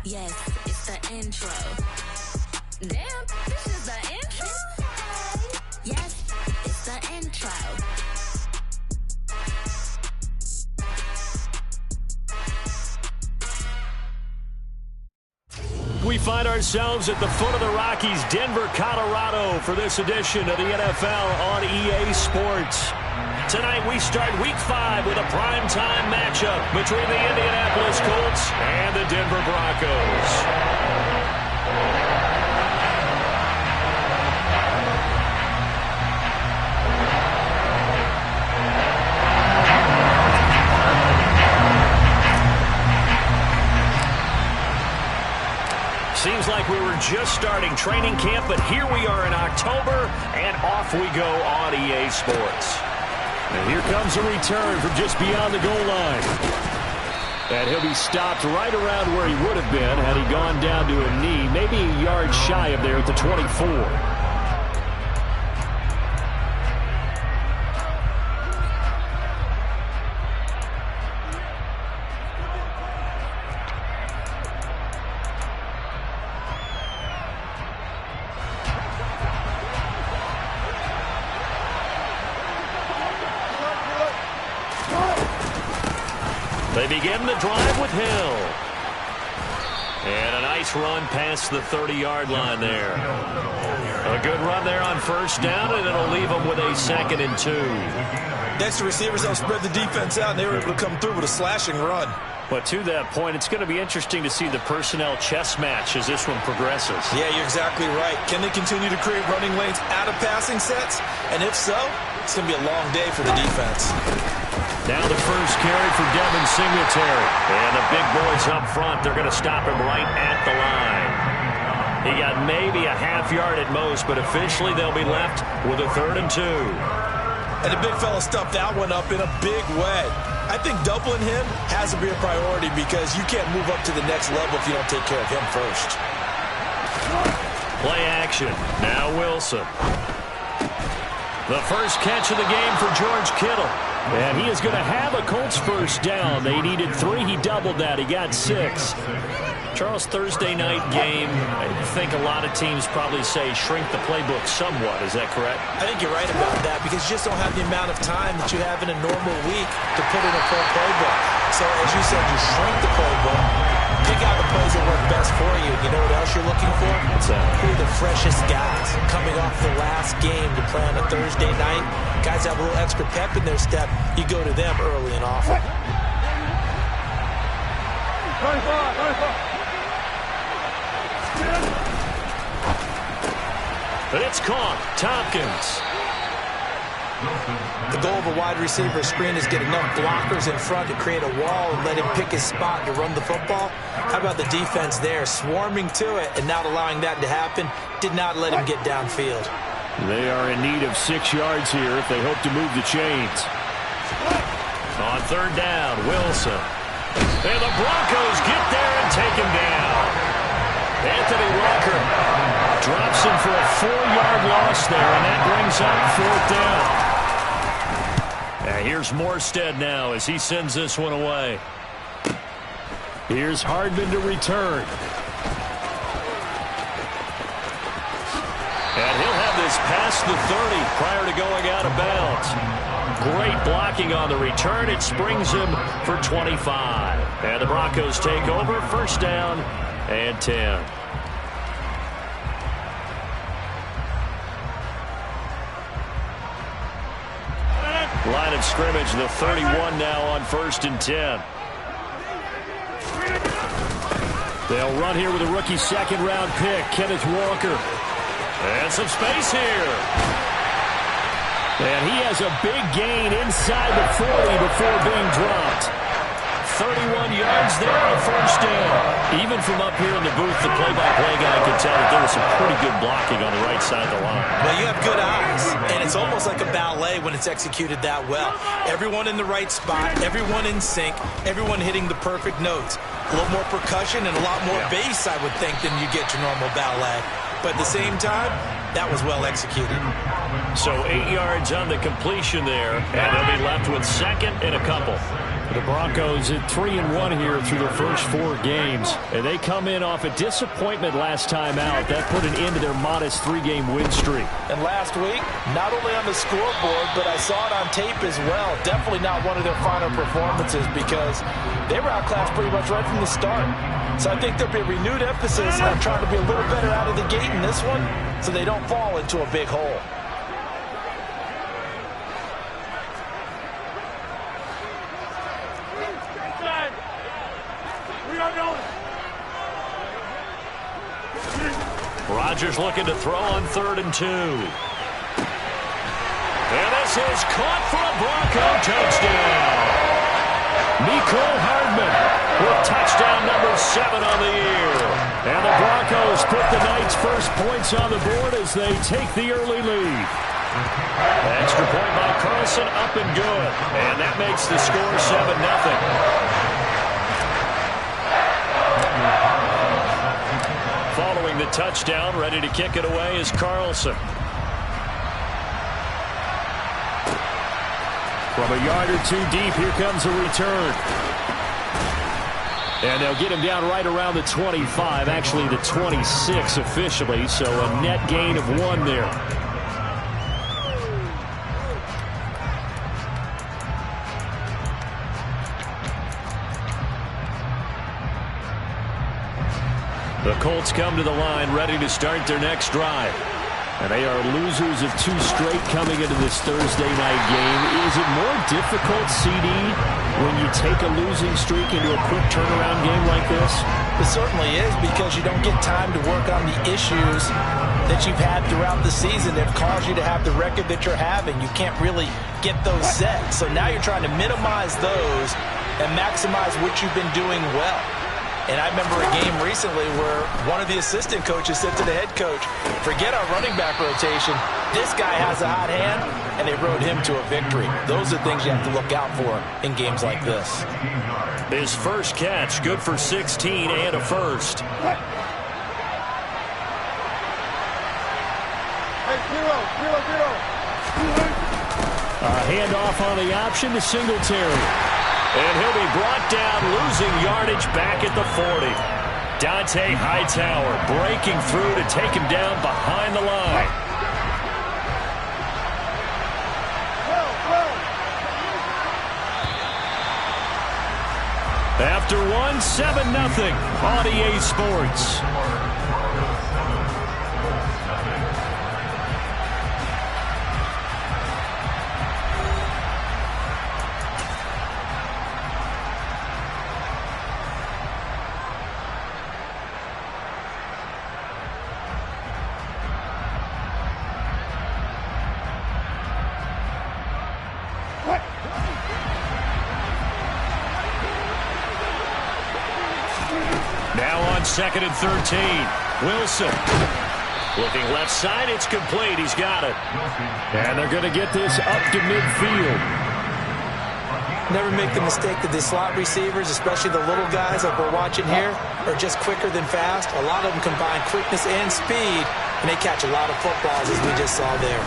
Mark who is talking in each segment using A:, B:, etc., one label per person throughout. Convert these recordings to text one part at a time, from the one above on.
A: Yes, it's the intro. Damn, this is the intro? Yes, it's the intro.
B: We find ourselves at the foot of the Rockies, Denver, Colorado, for this edition of the NFL on EA Sports. Tonight we start Week 5 with a primetime matchup between the Indianapolis Colts and the Denver Broncos. Seems like we were just starting training camp, but here we are in October, and off we go on EA Sports. And here comes a return from just beyond the goal line. And he'll be stopped right around where he would have been had he gone down to a knee, maybe a yard shy of there at the 24. They begin the drive with Hill. And a nice run past the 30-yard line there. A good run there on first down, and it'll leave them with a 2nd and 2.
C: Next, the receivers help spread the defense out, and they were able to come through with a slashing run.
B: But to that point, it's going to be interesting to see the personnel chess match as this one progresses.
C: Yeah, you're exactly right. Can they continue to create running lanes out of passing sets? And if so, it's going to be a long day for the defense.
B: Now the first carry for Devin Singletary. And the big boys up front, they're going to stop him right at the line. He got maybe a half yard at most, but officially they'll be left with a 3rd and 2.
C: And the big fella stuffed that one up in a big way. I think doubling him has to be a priority because you can't move up to the next level if you don't take care of him first.
B: Play action. Now Wilson. The first catch of the game for George Kittle. And he is going to have a Colts first down. They needed 3. He doubled that. He got 6. Charles, Thursday night game, I think a lot of teams probably say shrink the playbook somewhat. Is that correct?
C: I think you're right about that because you just don't have the amount of time that you have in a normal week to put in a full playbook. So, as you said, you shrink the playbook, pick out the plays that work best for you. You know what else you're looking for?
B: What's that?
C: Who are the freshest guys coming off the last game to play on a Thursday night? Guys have a little extra pep in their step. You go to them early and often.
D: 35.
B: But it's caught. Tompkins.
C: The goal of a wide receiver screen is get enough blockers in front to create a wall and let him pick his spot to run the football. How about the defense there, swarming to it and not allowing that to happen? Did not let him get downfield.
B: They are in need of 6 yards here if they hope to move the chains. On 3rd down, Wilson. And the Broncos get there and take him down. Anthony Walker drops him for a 4-yard loss there, and that brings up 4th down. And here's Morstead now as he sends this one away. Here's Hardman to return. And he'll have this past the 30 prior to going out of bounds. Great blocking on the return. It springs him for 25. And the Broncos take over, 1st down and 10. Line of scrimmage, the 31 now on 1st and 10. They'll run here with a rookie 2nd-round pick, Kenneth Walker. And some space here. And he has a big gain inside the 40 before being dropped. 31 yards there on 1st down. Even from up here in the booth, the play-by-play guy could tell that there was some pretty good blocking on the right side of the line.
C: Well, you have good eyes, and it's almost like a ballet when it's executed that well. Everyone in the right spot, everyone in sync, everyone hitting the perfect notes. A little more percussion and a lot more bass, I would think, than you get your normal ballet. But at the same time, that was well executed.
B: So 8 yards on the completion there, and they'll be left with 2nd and a couple. The Broncos at 3-1 here through their first 4 games. And they come in off a disappointment last time out. That put an end to their modest 3-game win streak.
C: And last week, not only on the scoreboard, but I saw it on tape as well. Definitely not one of their final performances because they were outclassed pretty much right from the start. So I think there'll be a renewed emphasis on trying to be a little better out of the gate in this one so they don't fall into a big hole.
B: Rodgers looking to throw on 3rd and 2. And this is caught for a Bronco touchdown. Mecole Hardman with touchdown number 7 on the year. And the Broncos put the night's first points on the board as they take the early lead. Extra point by Carlson, up and good. And that makes the score 7-0. Following the touchdown, ready to kick it away is Carlson. From a yard or 2 deep, here comes a return. And they'll get him down right around the 25, actually the 26 officially, so a net gain of 1 there. The Colts come to the line ready to start their next drive. And they are losers of 2 straight coming into this Thursday night game. Is it more difficult, CD, when you take a losing streak into a quick turnaround game like this?
C: It certainly is because you don't get time to work on the issues that you've had throughout the season that have caused you to have the record that you're having. You can't really get those set. So now you're trying to minimize those and maximize what you've been doing well. And I remember a game recently where one of the assistant coaches said to the head coach, forget our running back rotation. This guy has a hot hand, and they rode him to a victory. Those are things you have to look out for in games like this.
B: His first catch, good for 16 and a first. A handoff on the option to Singletary. And he'll be brought down, losing yardage back at the 40. Dante Hightower breaking through to take him down behind the line. After 1, 7-0 on EA Sports. Now on 2nd and 13. Wilson. Looking left side, it's complete. He's got it. And they're going to get this up to midfield.
C: Never make the mistake that the slot receivers, especially the little guys like we're watching here, are just quicker than fast. A lot of them combine quickness and speed, and they catch a lot of footballs, as we just saw there.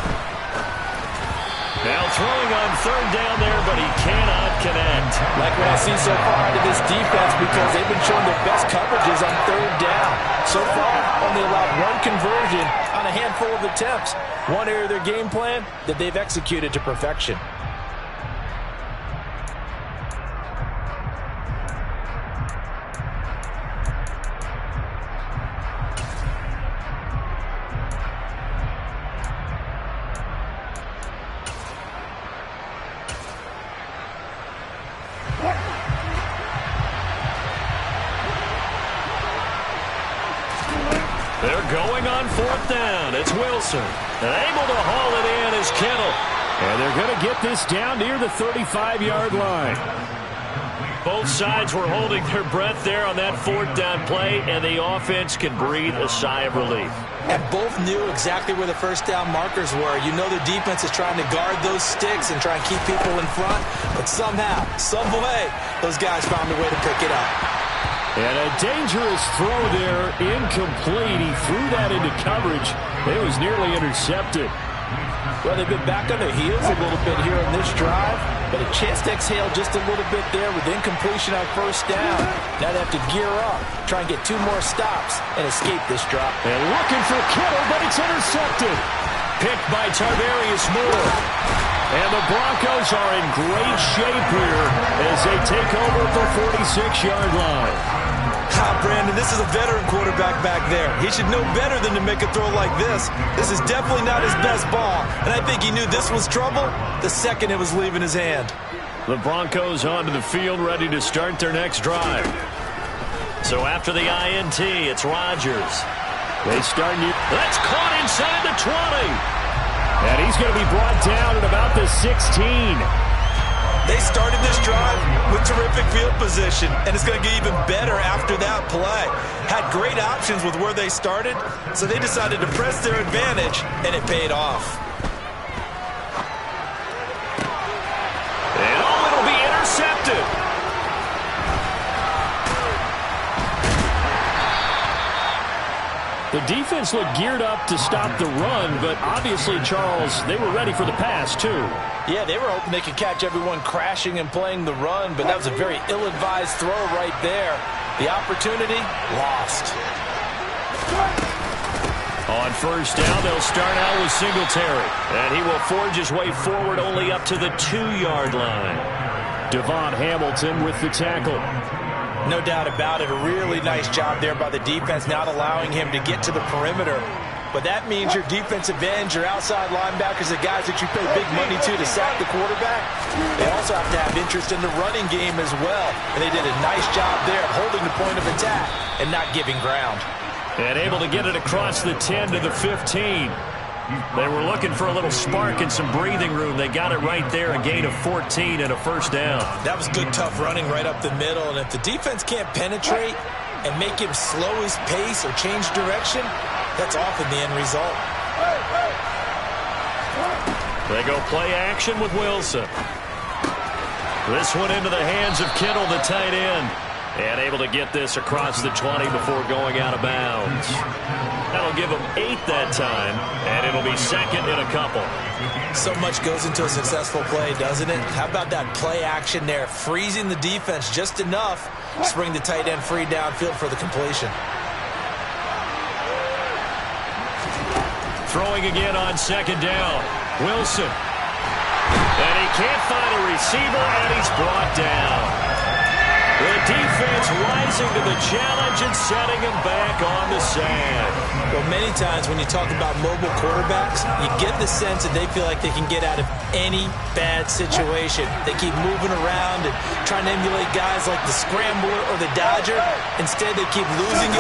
B: Now throwing on 3rd down there, but he cannot connect.
C: Like what I've seen so far out of this defense, because they've been showing their best coverages on 3rd down. So far, only allowed 1 conversion on a handful of attempts. One area of their game plan that they've executed to perfection.
B: They're going on 4th down. It's Wilson. And able to haul it in is Kittle. And they're going to get this down near the 35-yard line. Both sides were holding their breath there on that 4th down play, and the offense can breathe a sigh of relief.
C: And both knew exactly where the 1st down markers were. You know the defense is trying to guard those sticks and try and keep people in front, but somehow, some way, those guys found a way to pick it up.
B: And a dangerous throw there, incomplete. He threw that into coverage. It was nearly intercepted.
C: Well, they've been back on their heels a little bit here on this drive, but a chance to exhale just a little bit there with incompletion on first down. Now they have to gear up, try and get 2 more stops, and escape this drop.
B: And looking for Kittle, but it's intercepted. Picked by Tarvarius Moore. And the Broncos are in great shape here as they take over at the 46-yard line.
C: Brandon, this is a veteran quarterback back there. He should know better than to make a throw like this. This is definitely not his best ball, and I think he knew this was trouble the second it was leaving his hand.
B: The Broncos onto the field, ready to start their next drive. So after the INT, it's Rodgers. They start new. That's caught inside the 20. And he's going to be brought down at about the 16.
C: They started this drive with terrific field position, and it's going to get even better after that play. Had great options with where they started, so they decided to press their advantage, and it paid off.
B: And it'll be intercepted. The defense looked geared up to stop the run, but obviously, Charles, they were ready for the pass, too.
C: Yeah, they were hoping they could catch everyone crashing and playing the run, but that was a very ill-advised throw right there. The opportunity, lost.
B: On first down, they'll start out with Singletary, and he will forge his way forward only up to the 2-yard line. Devon Hamilton with the tackle.
C: No doubt about it. A really nice job there by the defense, not allowing him to get to the perimeter. But that means your defensive ends, your outside linebackers, the guys that you pay big money to sack the quarterback, they also have to have interest in the running game as well. And they did a nice job there of holding the point of attack and not giving ground.
B: And able to get it across the 10 to the 15. They were looking for a little spark and some breathing room. They got it right there, a gain of 14 and a first down.
C: That was good, tough running right up the middle. And if the defense can't penetrate and make him slow his pace or change direction, that's often the end result.
B: They go play action with Wilson. This one into the hands of Kittle, the tight end. And able to get this across the 20 before going out of bounds. That'll give them 8 that time, and it'll be second in a couple.
C: So much goes into a successful play, doesn't it? How about that play action there, freezing the defense just enough to bring the tight end free downfield for the completion.
B: Throwing again on second down. Wilson. And he can't find a receiver, and he's brought down. The defense rising to the challenge and setting him back on the sand.
C: Well, many times when you talk about mobile quarterbacks, you get the sense that they feel like they can get out of any bad situation. They keep moving around and trying to emulate guys like the Scrambler or the Dodger. Instead, they keep losing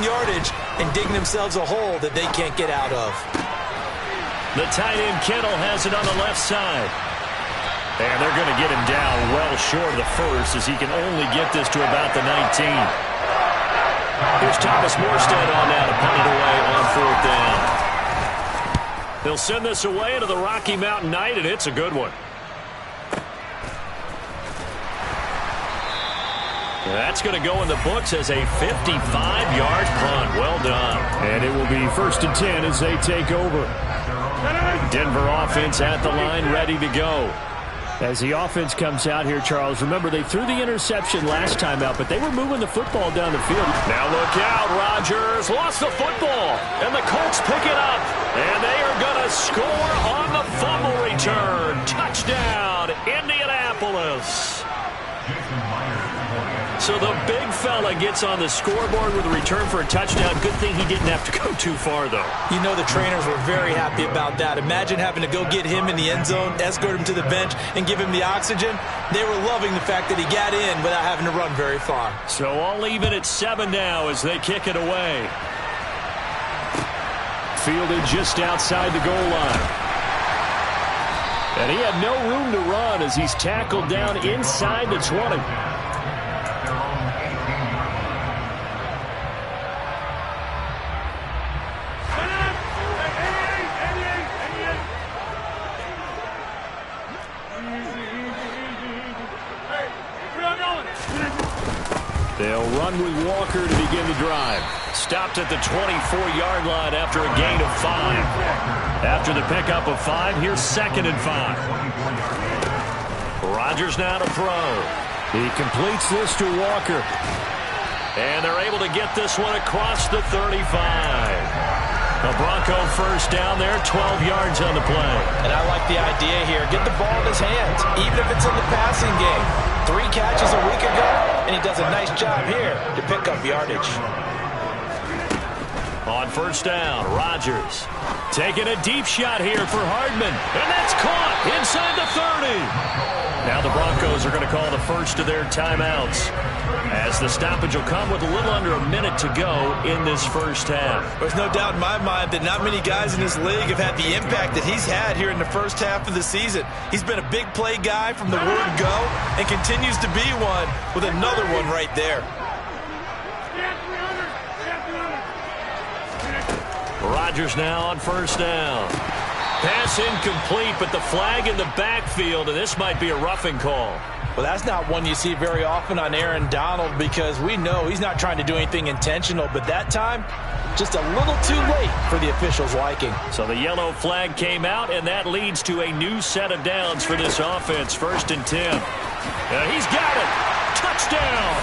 C: yardage and digging themselves a hole that they can't get out of.
B: The tight end Kittle has it on the left side. And they're going to get him down well short of the first as he can only get this to about the 19. Here's Thomas Morstead on now to punt it away on fourth down. They'll send this away into the Rocky Mountain Night, and it's a good one. That's going to go in the books as a 55-yard punt. Well done. And it will be 1st and 10 as they take over. Denver offense at the line, ready to go. As the offense comes out here, Charles, remember they threw the interception last time out, but they were moving the football down the field. Now look out, Rodgers lost the football, and the Colts pick it up, and they are going to score on the fumble return. Touchdown, Indianapolis. So the big fella gets on the scoreboard with a return for a touchdown. Good thing he didn't have to go too far, though.
C: You know the trainers were very happy about that. Imagine having to go get him in the end zone, escort him to the bench, and give him the oxygen. They were loving the fact that he got in without having to run very far.
B: So all even at 7 now as they kick it away. Fielded just outside the goal line. And he had no room to run as he's tackled down inside the 20. They'll run Henry Walker to begin the drive. Stopped at the 24-yard line after a gain of 5. After the pickup of 5, here's 2nd and 5. Rodgers now to throw. He completes this to Walker. And they're able to get this one across the 35. A Bronco first down there, 12 yards on the play.
C: And I like the idea here. Get the ball in his hands, even if it's in the passing game. 3 catches a week ago, and he does a nice job here to pick up yardage.
B: On first down, Rodgers taking a deep shot here for Hardman. And that's caught inside the 30. Now the Broncos are going to call the first of their timeouts, as the stoppage will come with a little under a minute to go in this first half.
C: There's no doubt in my mind that not many guys in this league have had the impact that he's had here in the first half of the season. He's been a big play guy from the word go and continues to be one with another one right there.
B: Rodgers now on first down. Pass incomplete, but the flag in the backfield, and this might be a roughing call.
C: Well, that's not one you see very often on Aaron Donald, because we know he's not trying to do anything intentional, but that time, just a little too late for the officials' liking.
B: So the yellow flag came out, and that leads to a new set of downs for this offense. 1st and 10. He's got it. Touchdown.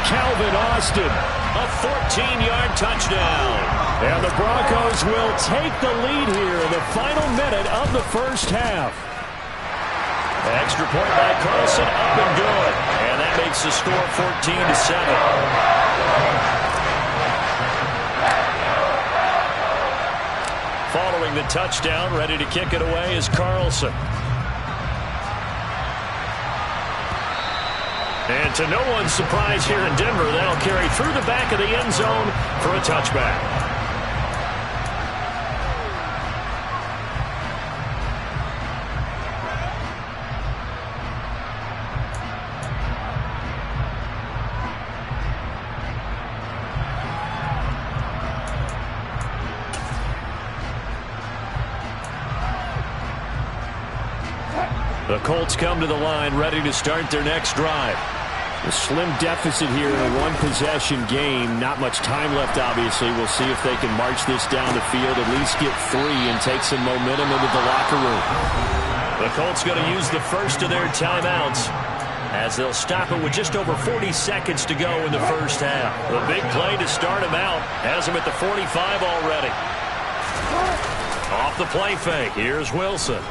B: Calvin Austin, a 14-yard touchdown. And the Broncos will take the lead here in the final minute of the first half. Extra point by Carlson, up and good. And that makes the score 14-7. Following the touchdown, ready to kick it away is Carlson. And to no one's surprise here in Denver, that'll carry through the back of the end zone for a touchback. The Colts come to the line, ready to start their next drive. A slim deficit here in a one-possession game. Not much time left, obviously. We'll see if they can march this down the field, at least get 3 and take some momentum into the locker room. The Colts going to use the first of their timeouts, as they'll stop it with just over 40 seconds to go in the first half. The big play to start him out has him at the 45 already. Off the play fake. Here's Wilson.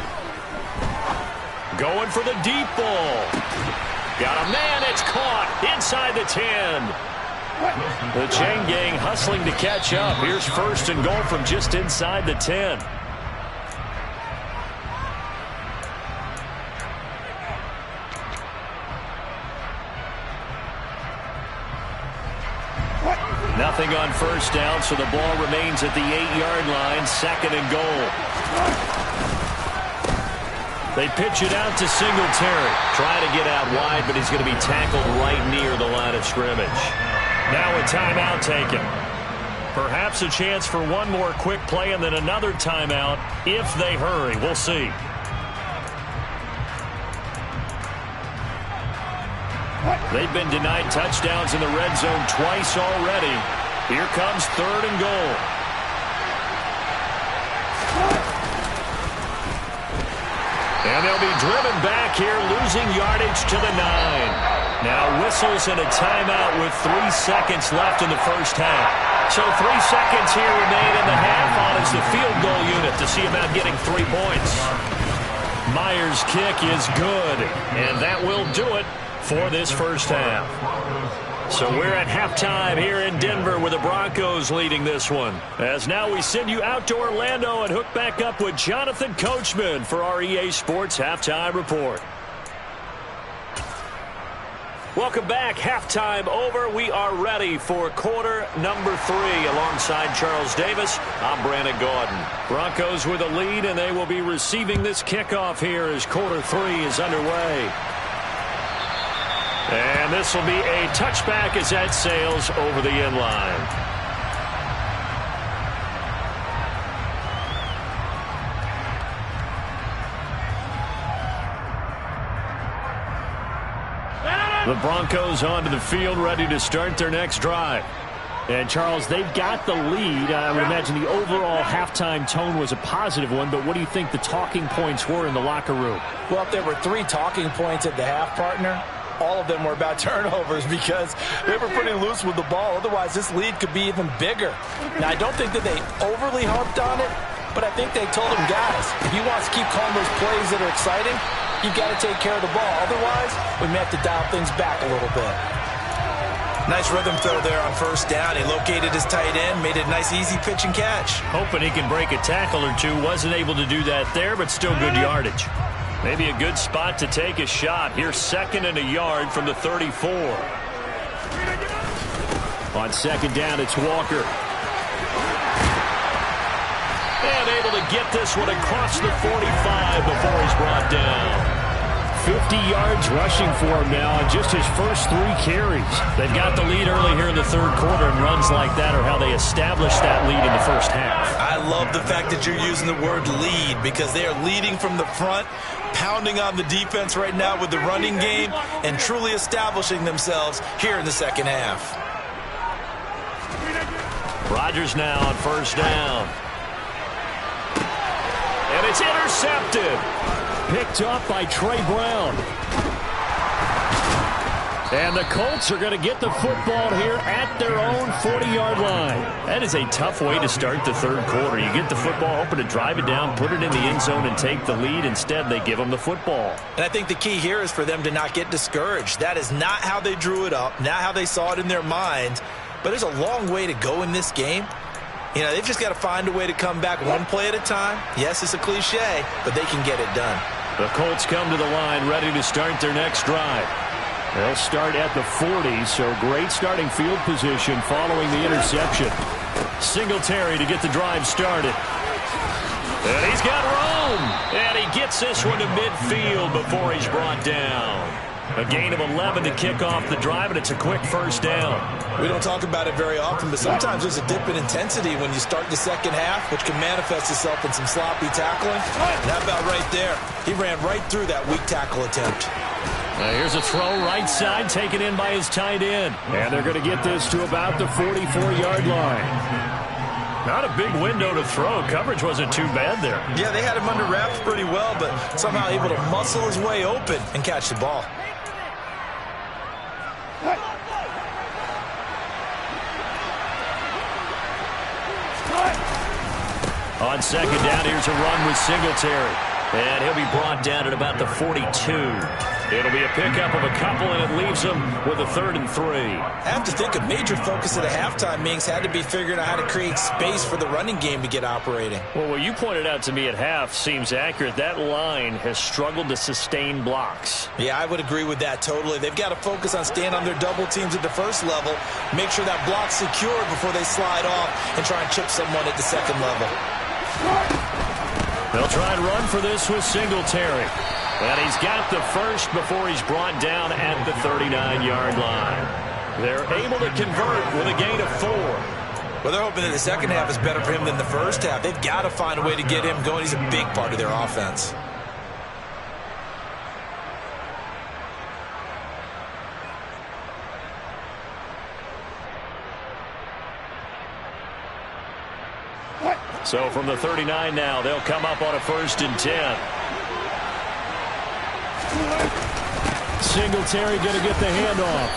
B: Going for the deep ball. Got a man. It's caught inside the 10. The chain gang hustling to catch up. Here's 1st and goal from just inside the 10. Nothing on first down, so the ball remains at the 8-yard line. 2nd and goal. They pitch it out to Singletary. Trying to get out wide, but he's going to be tackled right near the line of scrimmage. Now a timeout taken. Perhaps a chance for one more quick play and then another timeout if they hurry. We'll see. They've been denied touchdowns in the red zone twice already. Here comes 3rd and goal. And they'll be driven back here, losing yardage to the 9. Now whistles and a timeout with 3 seconds left in the first half. So 3 seconds here remain in the half on as the field goal unit to see about getting 3 points. Myers' kick is good, and that will do it for this first half. So we're at halftime here in Denver with the Broncos leading this one. As now we send you out to Orlando and hook back up with Jonathan Coachman for our EA Sports Halftime Report. Welcome back. Halftime over. We are ready for quarter number 3. Alongside Charles Davis, I'm Brandon Gordon. Broncos with a lead, and they will be receiving this kickoff here as quarter 3 is underway. And this will be a touchback as that sails over the end line. The Broncos onto the field, ready to start their next drive.
E: And, Charles, they've got the lead. I would imagine the overall halftime tone was a positive one, but what do you think the talking points were in the locker room?
C: Well, if there were 3 talking points at the half, partner, all of them were about turnovers because they were pretty loose with the ball. Otherwise, this lead could be even bigger. Now, I don't think that they overly harped on it, but I think they told him, guys, if he wants to keep calling those plays that are exciting, you've got to take care of the ball. Otherwise, we may have to dial things back a little bit. Nice rhythm throw there on first down. He located his tight end, made it a nice easy pitch and catch.
B: Hoping he can break a tackle or two. Wasn't able to do that there, but still good yardage. Maybe a good spot to take a shot. Here's 2nd and a yard from the 34.
E: On 2nd down, it's Walker.
B: And able to get this one across the 45 before he's brought down.
E: 50 yards rushing for him now on just his first 3 carries.
B: They've got the lead early here in the 3rd quarter, and runs like that are how they establish that lead in the first half.
C: I love the fact that you're using the word lead because they are leading from the front, pounding on the defense right now with the running game, and truly establishing themselves here in the 2nd half.
B: Rodgers now on first down. And it's intercepted.
E: Picked up by Trey Brown. And the Colts are going to get the football here at their own 40-yard line.
B: That is a tough way to start the 3rd quarter. You get the football, hoping to drive it down, put it in the end zone, and take the lead. Instead, they give them the football.
C: And I think the key here is for them to not get discouraged. That is not how they drew it up, not how they saw it in their mind. But there's a long way to go in this game. You know, they've just got to find a way to come back one play at a time. Yes, it's a cliche, but they can get it done.
B: The Colts come to the line ready to start their next drive.
E: They'll start at the 40, so great starting field position following the interception.
B: Singletary to get the drive started. And he's got room. And he gets this one to midfield before he's brought down. A gain of 11 to kick off the drive, and it's a quick first down.
C: We don't talk about it very often, but sometimes there's a dip in intensity when you start the 2nd half, which can manifest itself in some sloppy tackling. And how about right there? He ran right through that weak tackle attempt.
B: Now here's a throw right side, taken in by his tight end.
E: And they're going to get this to about the 44-yard line.
B: Not a big window to throw. Coverage wasn't too bad there.
C: Yeah, they had him under wraps pretty well, but somehow able to muscle his way open and catch the ball.
B: On 2nd down, here's a run with Singletary. And he'll be brought down at about the 42. It'll be a pickup of a couple, and it leaves him with a 3rd and 3.
C: I have to think a major focus of the halftime meetings had to be figuring out how to create space for the running game to get operating.
B: Well, what you pointed out to me at half seems accurate. That line has struggled to sustain blocks.
C: Yeah, I would agree with that totally. They've got to focus on staying on their double teams at the first level, make sure that block's secured before they slide off and try and chip someone at the 2nd level.
B: They'll try and run for this with Singletary. And he's got the first before he's brought down at the 39-yard line. They're able to convert with a gain of 4.
C: Well, they're hoping that the 2nd half is better for him than the first half. They've got to find a way to get him going. He's a big part of their offense.
B: So from the 39 now, they'll come up on a 1st and 10.
E: Singletary going to get the handoff.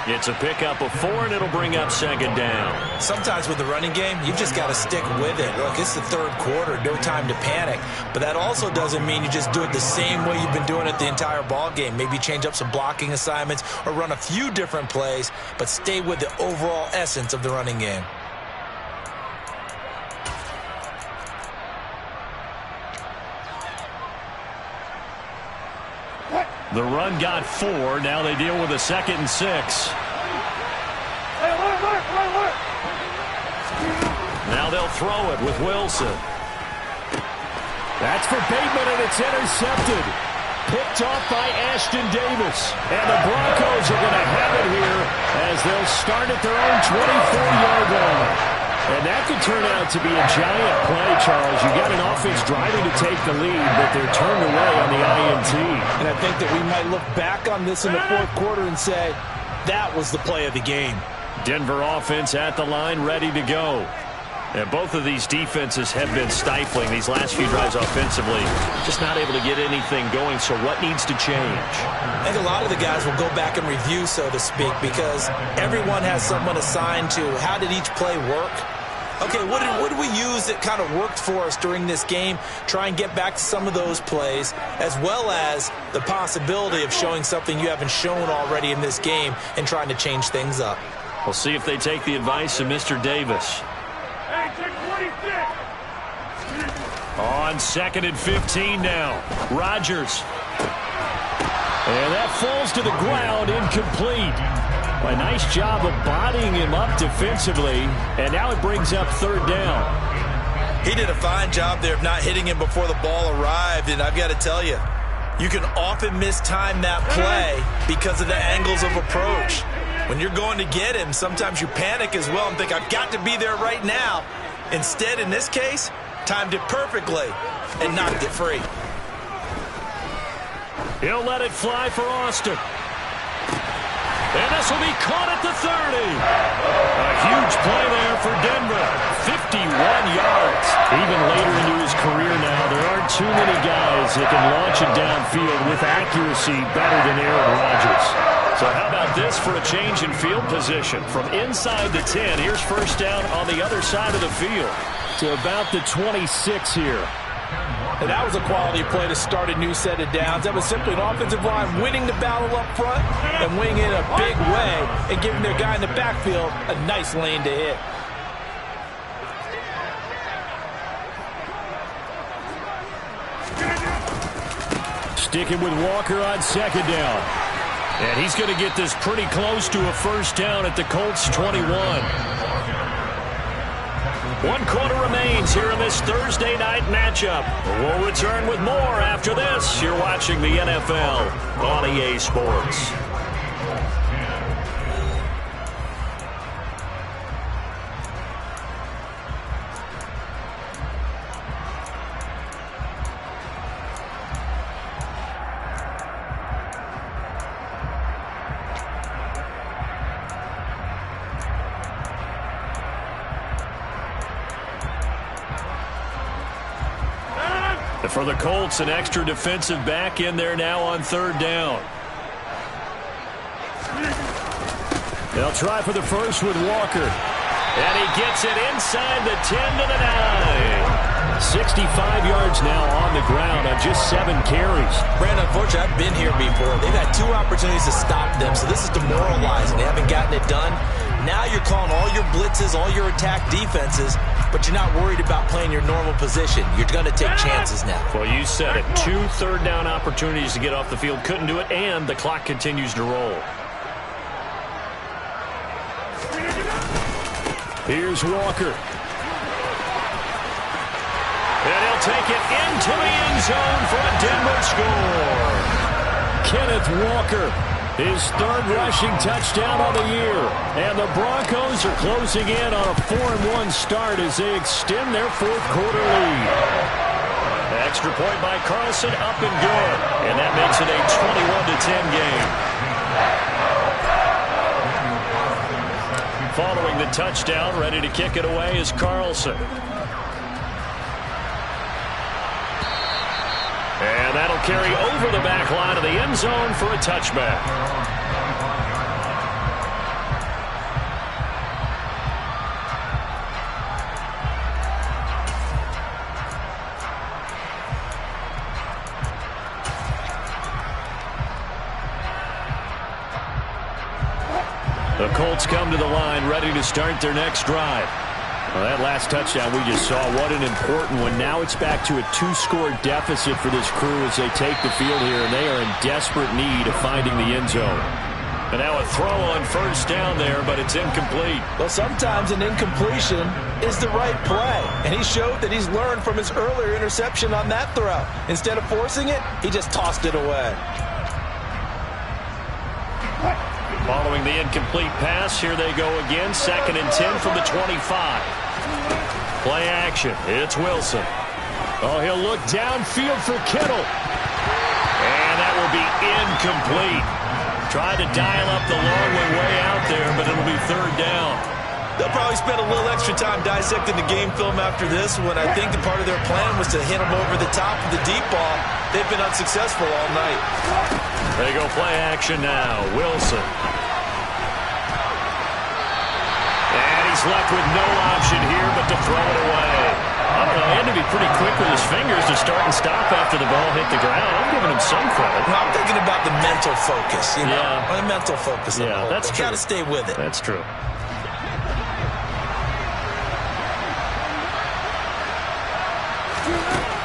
B: It's a pickup of 4, and it'll bring up 2nd down.
C: Sometimes with the running game, you've just got to stick with it. Look, it's the 3rd quarter, no time to panic. But that also doesn't mean you just do it the same way you've been doing it the entire ball game. Maybe change up some blocking assignments or run a few different plays, but stay with the overall essence of the running game.
B: The run got 4. Now they deal with a 2nd and 6. Now they'll throw it with Wilson.
E: That's for Bateman, and it's intercepted. Picked off by Ashton Davis. And the Broncos are going to have it here as they'll start at their own 24-yard line. And that could turn out to be a giant play, Charles. You got an offense driving to take the lead, but they're turned away on the INT.
C: And I think that we might look back on this in the fourth quarter and say, that was the play of the game.
B: Denver offense at the line, ready to go. And both of these defenses have been stifling these last few drives offensively. Just not able to get anything going, so what needs to change?
C: I think a lot of the guys will go back and review, so to speak, because everyone has someone assigned to how did each play work. Okay, what did we use that kind of worked for us during this game? Try and get back to some of those plays, as well as the possibility of showing something you haven't shown already in this game and trying to change things up.
B: We'll see if they take the advice of Mr. Davis. On 2nd and 15 now. Rodgers. And that falls to the ground, incomplete. A nice job of bodying him up defensively, and now it brings up 3rd down.
C: He did a fine job there of not hitting him before the ball arrived, and I've got to tell you, you can often mistime that play because of the angles of approach. When you're going to get him, sometimes you panic as well and think, I've got to be there right now. Instead, in this case, timed it perfectly and knocked it free.
B: He'll let it fly for Austin. And this will be caught at the 30. A huge play there for Denver. 51 yards. Even later into his career now, there aren't too many guys that can launch it downfield with accuracy better than Aaron Rodgers. So how about this for a change in field position? From inside the 10, here's 1st down on the other side of the field. To about the 26 here.
C: And that was a quality play to start a new set of downs. That was simply an offensive line winning the battle up front and winning it in a big way and giving their guy in the backfield a nice lane to hit.
E: Sticking with Walker on 2nd down.
B: And he's going to get this pretty close to a 1st down at the Colts 21. 1 quarter remains here in this Thursday night matchup. We'll return with more after this. You're watching the NFL on EA Sports. For the Colts, an extra defensive back in there now on 3rd down.
E: They'll try for the first with Walker.
B: And he gets it inside the 10 to the 9.
E: 65 yards now on the ground on just 7 carries.
C: Brandon, unfortunately, I've been here before. They've had 2 opportunities to stop them, so this is demoralizing. They haven't gotten it done. Now you're calling all your blitzes, all your attack defenses, but you're not worried about playing your normal position. You're going to take chances now.
B: Well, you said it. 2 3rd down opportunities to get off the field. Couldn't do it, and the clock continues to roll.
E: Here's Walker.
B: And he'll take it into the end zone for a Denver score.
E: Kenneth Walker, his 3rd rushing touchdown on the year. And the Broncos are closing in on a 4-1 start as they extend their 4th quarter lead.
B: Extra point by Carlson, up and good. And that makes it a 21-10 game. Following the touchdown, ready to kick it away is Carlson. And that'll carry over the back line of the end zone for a touchback. The Colts come to the line, ready to start their next drive.
E: Well, that last touchdown we just saw, what an important one. Now it's back to a 2-score deficit for this crew as they take the field here, and they are in desperate need of finding the end zone.
B: And now a throw on 1st down there, but it's incomplete.
C: Well, sometimes an incompletion is the right play, and he showed that he's learned from his earlier interception on that throw. Instead of forcing it, he just tossed it away.
B: Following the incomplete pass, here they go again. 2nd and 10 from the 25. Play action. It's Wilson.
E: Oh, he'll look downfield for Kittle.
B: And that will be incomplete. Tried to dial up the long way out there, but it'll be third down.
C: They'll probably spend a little extra time dissecting the game film after this one. I think the part of their plan was to hit them over the top with the deep ball. They've been unsuccessful all night.
B: They go play action now. Wilson. And he's left with no option here but to throw it away. I don't know. He had to be pretty quick with his fingers to start and stop after the ball hit the ground. I'm giving him some credit.
C: No, I'm thinking about the mental focus. You know?
B: Yeah.
C: The mental focus.
B: Yeah, that's true.
C: Got to stay with it.
B: That's true.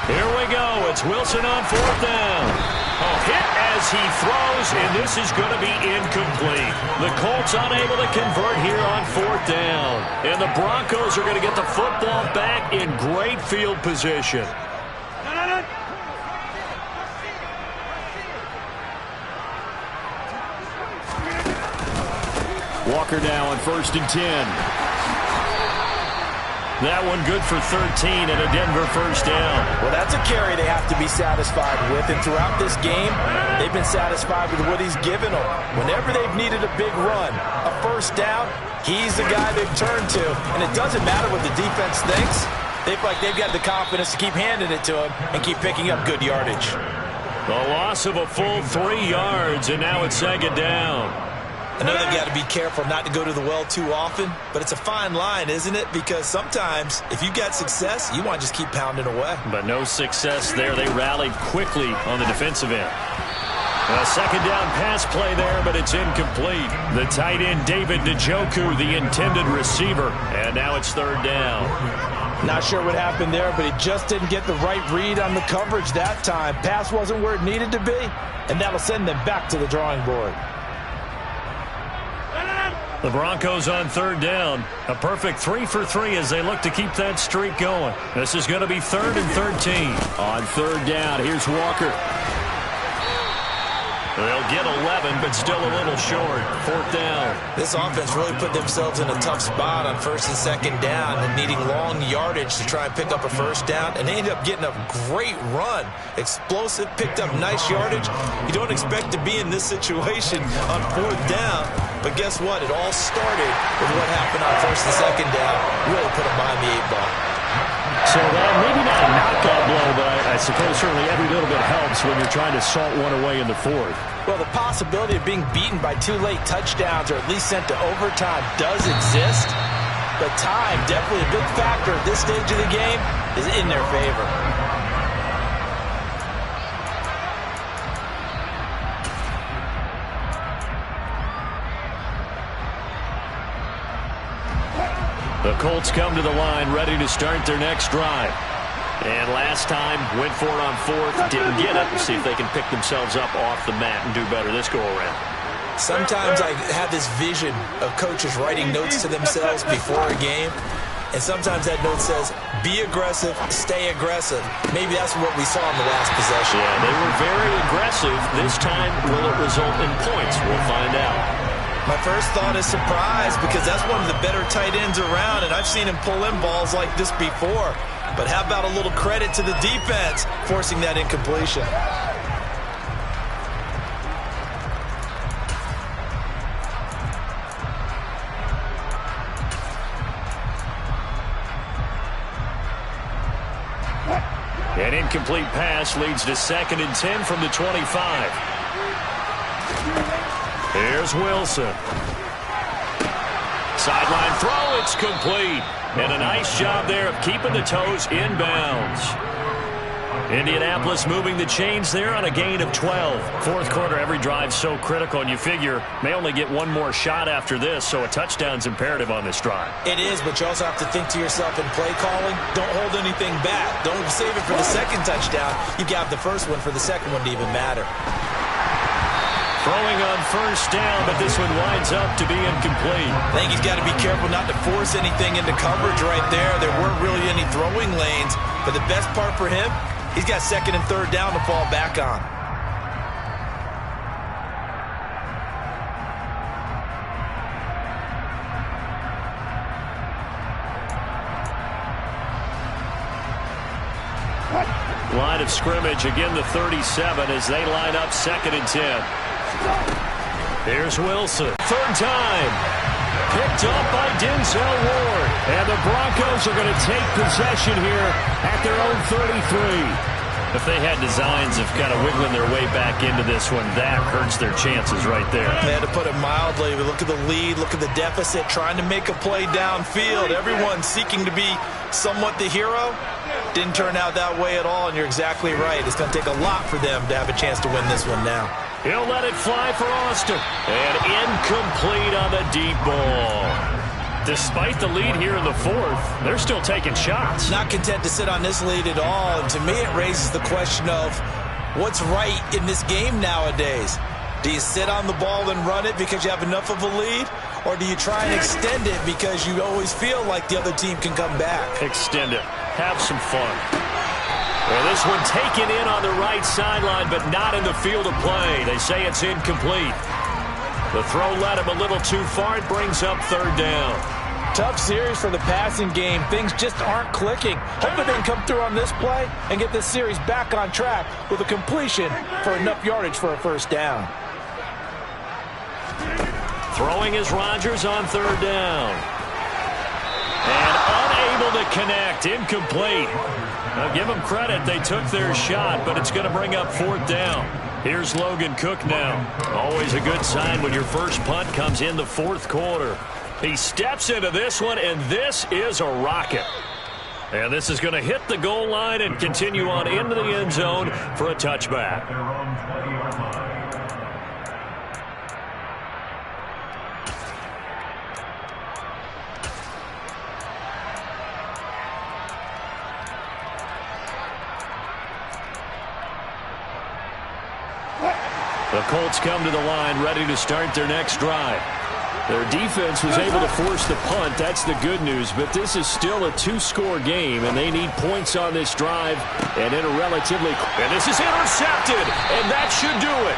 B: Here we go. It's Wilson on fourth down. A hit as he throws, and this is going to be incomplete. The Colts unable to convert here on fourth down. And the Broncos are going to get the football back in great field position.
E: Walker now on 1st and 10.
B: That one good for 13 and a Denver first down.
C: Well, that's a carry they have to be satisfied with. And throughout this game, they've been satisfied with what he's given them. Whenever they've needed a big run, a first down, he's the guy they've turned to. And it doesn't matter what the defense thinks. They feel like they've got the confidence to keep handing it to him and keep picking up good yardage.
B: The loss of a full 3 yards, and now it's second down.
C: I know they've got to be careful not to go to the well too often, but it's a fine line, isn't it? Because sometimes, if you've got success, you want to just keep pounding away.
B: But no success there. They rallied quickly on the defensive end. A second down pass play there, but it's incomplete. The tight end, David Njoku, the intended receiver. And now it's third down.
C: Not sure what happened there, but he just didn't get the right read on the coverage that time. Pass wasn't where it needed to be, and that'll send them back to the drawing board.
B: The Broncos on third down. A perfect 3 for 3 as they look to keep that streak going. This is going to be 3rd and 13.
E: On third down, here's Walker.
B: They'll get 11, but still a little short. Fourth down.
C: This offense really put themselves in a tough spot on 1st and 2nd down and needing long yardage to try and pick up a first down. And they ended up getting a great run. Explosive, picked up nice yardage. You don't expect to be in this situation on 4th down. But guess what? It all started with what happened on 1st and 2nd down. Really put them behind the 8-ball.
E: So that maybe not a knockout blow, but I suppose certainly every little bit helps when you're trying to salt one away in the fourth.
C: Well, the possibility of being beaten by 2 late touchdowns or at least sent to overtime does exist. But time, definitely a big factor at this stage of the game, is in their favor.
B: The Colts come to the line ready to start their next drive. And last time, went for it on 4th, didn't get it. We'll see if they can pick themselves up off the mat and do better this go-around.
C: Sometimes I have this vision of coaches writing notes to themselves before a game. And sometimes that note says, be aggressive, stay aggressive. Maybe that's what we saw in the last possession.
B: Yeah, they were very aggressive. This time, will it result in points? We'll find out.
C: My first thought is surprise because that's one of the better tight ends around, and I've seen him pull in balls like this before. But how about a little credit to the defense forcing that incompletion?
B: An incomplete pass leads to 2nd and 10 from the 25. Here's Wilson. Sideline throw, it's complete. And a nice job there of keeping the toes inbounds. Indianapolis moving the chains there on a gain of 12. Fourth quarter, every drive so critical, and you figure may only get one more shot after this, so a touchdown's imperative on this drive.
C: It is, but you also have to think to yourself in play calling, don't hold anything back. Don't save it for the second touchdown. You got the first one for the second one to even matter.
B: Throwing on first down, but this one winds up to be incomplete.
C: I think he's got to be careful not to force anything into coverage right there. There weren't really any throwing lanes, but the best part for him, he's got 2nd and 3rd down to fall back on.
B: Line of scrimmage, again the 37 as they line up 2nd and 10. Here's Wilson. 3rd time. Picked up by Denzel Ward. And the Broncos are going to take possession here at their own 33. If they had designs of kind of wiggling their way back into this one, that hurts their chances right there.
C: They had to put it mildly. Look at the lead, look at the deficit, trying to make a play downfield. Everyone seeking to be somewhat the hero. Didn't turn out that way at all, and you're exactly right. It's going to take a lot for them to have a chance to win this one now.
B: He'll let it fly for Austin. And incomplete on the deep ball. Despite the lead here in the 4th, they're still taking shots.
C: Not content to sit on this lead at all. And to me, it raises the question of what's right in this game nowadays. Do you sit on the ball and run it because you have enough of a lead? Or do you try and extend it because you always feel like the other team can come back?
B: Extend it. Have some fun. Well, this one taken in on the right sideline, but not in the field of play. They say it's incomplete. The throw led him a little too far. It brings up 3rd down.
C: Tough series for the passing game. Things just aren't clicking. Hopefully they can come through on this play and get this series back on track with a completion for enough yardage for a 1st down.
B: Throwing is Rodgers on 3rd down. And unable to connect. Incomplete. Now give them credit. They took their shot, but it's going to bring up 4th down. Here's Logan Cook now. Always a good sign when your first punt comes in the 4th quarter. He steps into this one, and this is a rocket. And this is going to hit the goal line and continue on into the end zone for a touchback. The Colts come to the line ready to start their next drive. Their defense was able to force the punt. That's the good news. But this is still a 2-score game, and they need points on this drive. And in a relatively... And this is intercepted, and that should do it.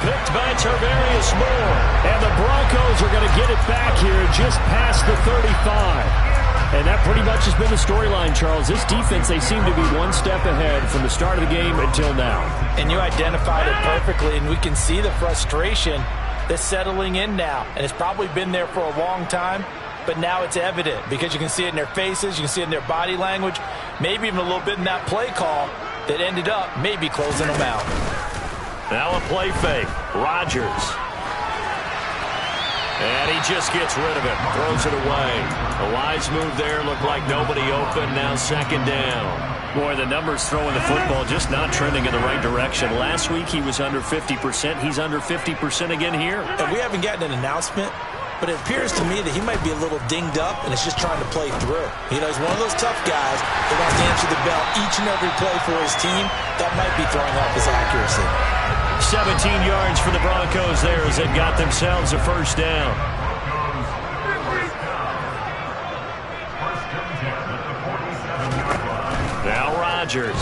B: Picked by Tarvarius Moore. And the Broncos are going to get it back here just past the 35. And that pretty much has been the storyline, Charles. This defense, they seem to be one step ahead from the start of the game until now.
C: And you identified it perfectly, and we can see the frustration that's settling in now. And it's probably been there for a long time, but now it's evident because you can see it in their faces, you can see it in their body language, maybe even a little bit in that play call that ended up maybe closing them out.
B: Now a play fake. Rodgers. And he just gets rid of it. Throws it away. A wise move there. Looked like nobody open. Now 2nd down. Boy, the numbers throwing the football just not trending in the right direction. Last week he was under 50%. He's under 50% again here.
C: And we haven't gotten an announcement, but it appears to me that he might be a little dinged up and is just trying to play through. You know, he's one of those tough guys that wants to answer the bell each and every play for his team. That might be throwing off his accuracy.
B: 17 yards for the Broncos there as they've got themselves a 1st down. Now Rodgers.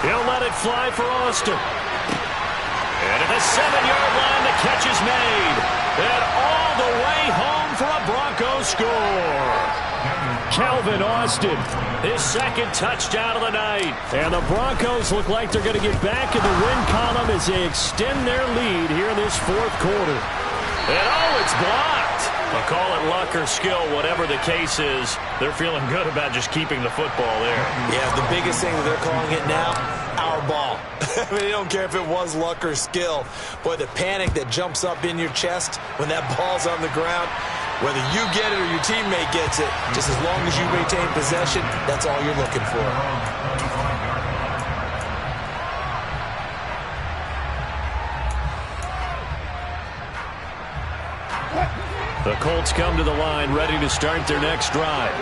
B: He'll let it fly for Austin. And at the 7-yard line, the catch is made. And all the way home for a Broncos score. Calvin Austin, his 2nd touchdown of the night. And the Broncos look like they're going to get back in the win column as they extend their lead here in this 4th quarter. And oh, it's blocked. I'll call it luck or skill, whatever the case is. They're feeling good about just keeping the football there.
C: Yeah, the biggest thing that they're calling it now, our ball. I mean, they don't care if it was luck or skill. Boy, the panic that jumps up in your chest when that ball's on the ground, whether you get it or your teammate gets it, just as long as you retain possession, that's all you're looking for.
B: The Colts come to the line ready to start their next drive.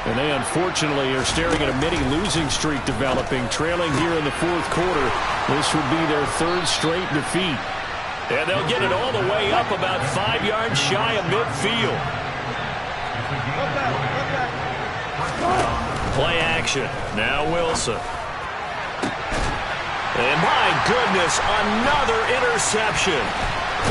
B: And they unfortunately are staring at a mini losing streak developing, trailing here in the 4th quarter. This would be their 3rd straight defeat. And they'll get it all the way up about 5 yards shy of midfield. Play action. Now Wilson. And my goodness, another interception.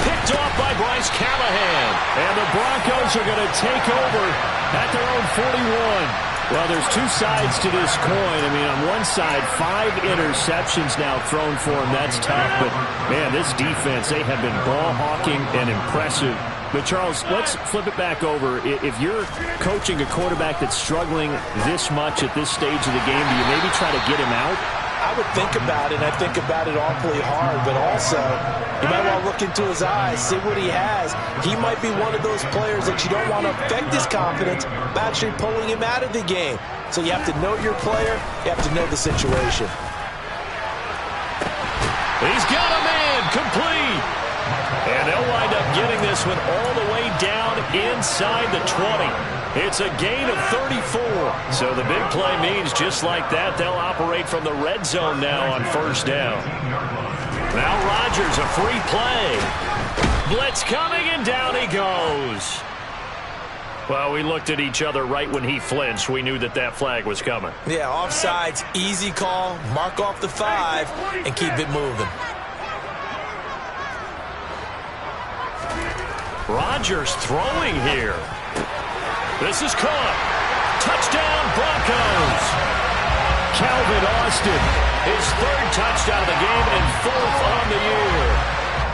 B: Picked off by Bryce Callahan. And the Broncos are going to take over at their own 41.
E: Well, there's two sides to this coin. I mean, on one side, 5 interceptions now thrown for him. That's tough. But, man, this defense, they have been ball hawking and impressive. But, Charles, let's flip it back over. If you're coaching a quarterback that's struggling this much at this stage of the game, do you maybe try to get him out?
C: I would think about it, and I think about it awfully hard, but also you might want to look into his eyes, see what he has. He might be one of those players that you don't want to affect his confidence by actually pulling him out of the game. So you have to know your player, you have to know the situation.
E: He's got a man, complete. And they'll wind up getting this one all the way down inside the 20. It's a gain of 34. So the big play means just like that, they'll operate from the red zone now on first down. Now Rodgers, a free play. Blitz coming, and down he goes. Well, we looked at each other right when he flinched. We knew that that flag was coming.
C: Yeah, offsides, easy call. Mark off the 5 and keep it moving.
E: Rodgers throwing here. This is caught. Touchdown, Broncos. Calvin Austin, his 3rd touchdown of the game and 4th on the year.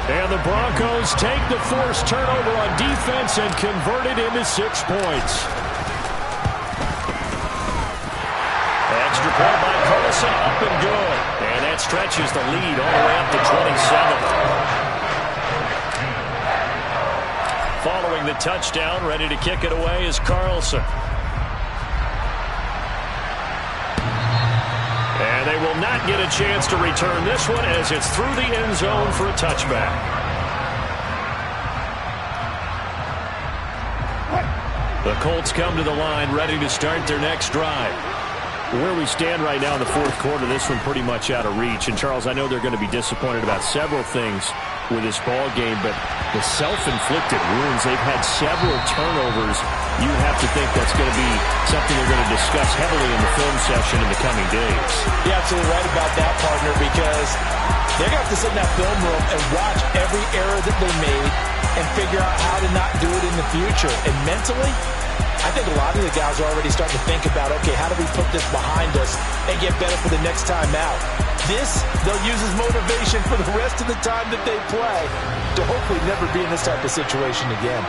E: And the Broncos take the forced turnover on defense and convert it into 6 points. Extra point by Carlson, up and good. And that stretches the lead all the way up to 27. Following the touchdown, ready to kick it away is Carlson. And they will not get a chance to return this one as it's through the end zone for a touchback. The Colts come to the line, ready to start their next drive. Where we stand right now in the 4th quarter, this one pretty much out of reach. And, Charles, I know they're going to be disappointed about several things with this ball game, but the self-inflicted wounds, they've had several turnovers. You have to think that's going to be something they're going to discuss heavily in the film session in the coming days.
C: You're absolutely right about that, partner, because they're going to have to sit in that film room and watch every error that they made and figure out how to not do it in the future. And mentally, I think a lot of the guys are already starting to think about, okay, how do we put this behind us and get better for the next time out? This, they'll use as motivation for the rest of the time that they play to hopefully never be in this type of situation again.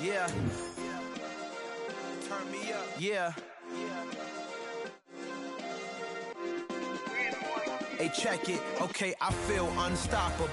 F: Yeah. Turn me up. Yeah. Hey, check it. Okay, I feel unstoppable.